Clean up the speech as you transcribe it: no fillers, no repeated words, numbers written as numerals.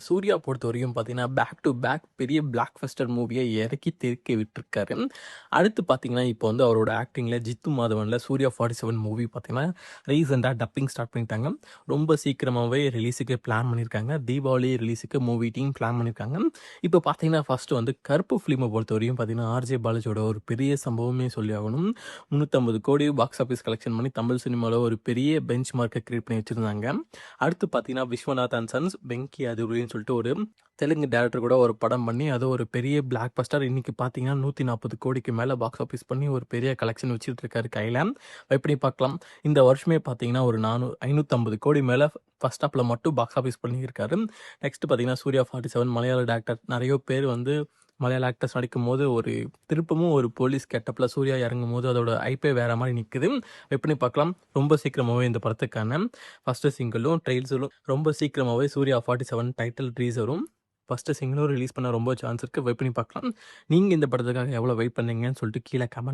சூர்யா பொறுத்தவரைக்கும் பார்த்தீங்கன்னா, back to back பெரிய பிளாக் பஸ்டர் மூவிய இறக்கி தெறிக்க விட்டுருக்காரு. அடுத்து பார்த்தீங்கன்னா, இப்போ வந்து அவரோட ஆக்டிங்கில ஜித்து மாதவன்ல சூர்யா 47 மூவி பார்த்தீங்கன்னா, ரீசென்ட்டா டப்பிங் ஸ்டார்ட் பண்ணிட்டாங்க. ரொம்ப சீக்கிரமாவே ரிலீஸுக்கு பிளான் பண்ணியிருக்காங்க. தீபாவளி ரிலீஸுக்கு மூவி டீம் பிளான் பண்ணியிருக்காங்க. இப்போ பார்த்தீங்கன்னா, ஃபர்ஸ்ட்டு வந்து கருப்பு ஃபிலிம பொறுத்தவரையும் பார்த்தீங்கன்னா, ஆர்ஜே பாலாஜியோட ஒரு பெரிய சம்பவமே சொல்லி ஆகணும். 350 கோடி பாக்ஸ் ஆஃபிஸ் கலெக்ஷன் பண்ணி தமிழ் சினிமால ஒரு பெரிய பெஞ்ச் மார்க்க கிரியேட் பண்ணி வச்சிருந்தாங்க. அடுத்து பார்த்தீங்கன்னா, விஸ்வநாத் அண்ட் சன்ஸ், வெங்கி அதுருன்னு சொல்லிட்டு ஒரு தெலுங்கு டைரக்டர் கூட ஒரு படம் பண்ணி, அது ஒரு பெரிய பிளாக் பஸ்டர். இன்னைக்கு பார்த்தீங்கன்னா, 140 கோடிக்கு மேல பாக்ஸ் ஆஃபிஸ் பண்ணி ஒரு பெரிய கலெக்ஷன் வச்சுட்டு இருக்காரு கையில. எப்படி பார்க்கலாம். இந்த வருஷமே பார்த்தீங்கன்னா, ஒரு 550 கோடி மேல ஃபர்ஸ்ட் ஹாஃப்ல மட்டும் பாக்ஸ் ஆஃபிஸ் பண்ணியிருக்காரு. நெக்ஸ்ட் பார்த்தீங்கன்னா, சூர்யா 47 மலையாள டைரக்டர். நெறைய பேர் வந்து மலையாள ஆக்டர்ஸ் நடிக்கும்போது ஒரு திருப்பமும் ஒரு போலீஸ் கெட்டப்ல சூர்யா இறங்கும்போது அதோட ஹைப்பே வேற மாரி நிக்குது. வெயிட் பண்ணி பார்க்கலாம். ரொம்ப சீக்கிரமாவே இந்த படத்துக்கான ஃபர்ஸ்ட் சிங்கிளும், ட்ரெய்லர்ஸும் ரொம்ப சீக்கிரமாவே சூர்யா 47 டைட்டில் டீசரும் ஃபர்ஸ்ட் சிங்கிளும் ரிலீஸ் பண்ண ரொம்ப சான்ஸ் இருக்கு. வெயிட் பண்ணி பார்க்கலாம். நீங்க இந்த படத்துக்காக எவ்வளோ வெயிட் பண்ணீங்கன்னு சொல்லிட்டு கீழ கமெண்ட்